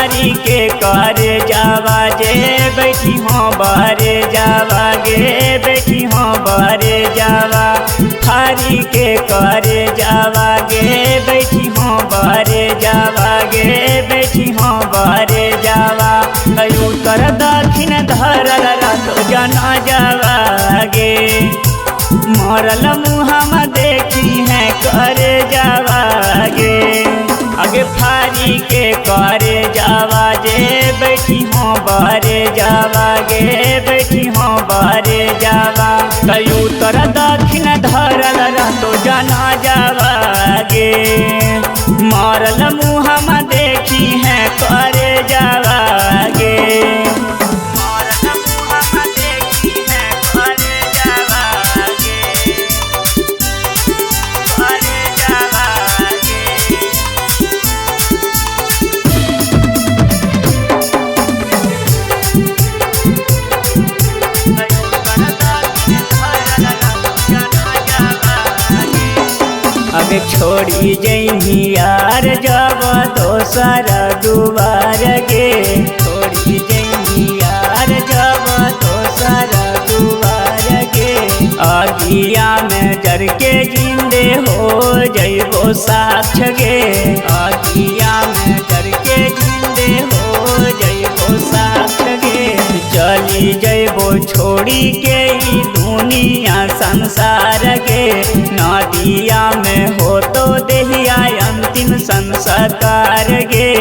फारी के करे जावा जे बैठी हाँ बारे जावा गे बैठी हाँ बारे जावा फारी के करे जावा गे बैठी हाँ बारे जावा गे बैठी हाँ बारे जावा उत्तर दक्षिण धरल रातो जना जावा गे मरल मुहामा देखी है करे जावा गे आगे फारी के करे जावा जे बैठी हाँ बारे जावा गे बैठी हाँ बारे जावा कई उत्तर दक्षिण धरल रहतो जना जावा गे मरल मुहामा देखी है करे जावा गे आगे छोड़ी जैनी यार जब दोसर दुबार गे छोड़ी जैनी यार जब दोसर दुबार गे आगिया में जर के जिंदे हो जैबो साक्ष गे आगिया में जर के जिंदे हो जैबो साक्ष गे चली जैबो छोड़ी के ई दुनिया संसार गे नदिया में हो तो देहिया अंतिम संस्कार गे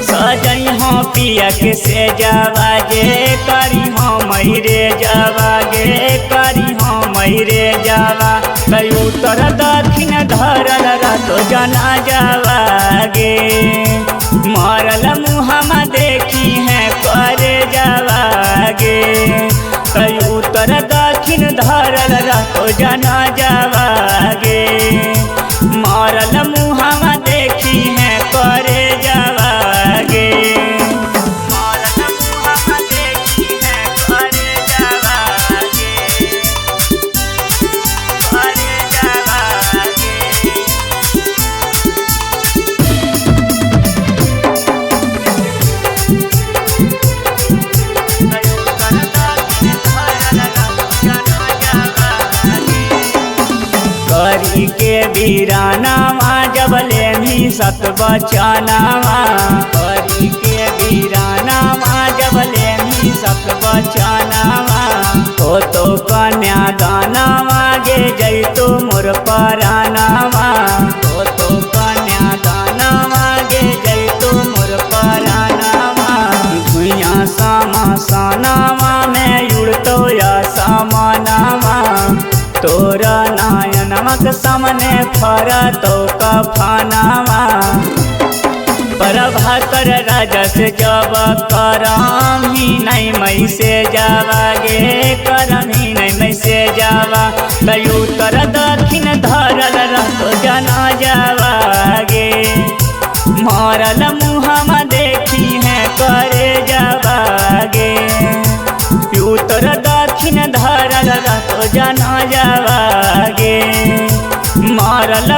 सजई हाँ पिया के से जावा जे करी हाँ मैरे जावा गे करी हाँ मैरे जावा कई उत्तर दक्षिण धरल रहतो जना जावा गे मरल मुहामा देखी है करे जावा गे कई उत्तर दक्षिण धरल रहतो जना जावा गे मरल मुहामा देखी है करे जावा गे मरल मुहामा देखी है करे जावा गे करे जावा गे करी के वीरानावा जब लेमी सत बचनावा करी के वीरानावा जब लेमी सत बचनावा हो तो कन्या दानावा गे जैतो मोर परानावा हो तो कन्या दानावा गे जैतो मोर परानावा भुइया सामा सानावा में उड़तो या सामानावा तोरा नायनमक सामने फरतो कफनावा प्रभाकर राजा से जब करम ही नहीं मई से जावा गे करम ही नहीं मई से जावा कई उत्तर दक्षिण धरल रहतो जना जावा गे मरल मुहामा देखी है करे जावा गे उत्तर दक्षिण धरल रहतो जना जावा गे मरल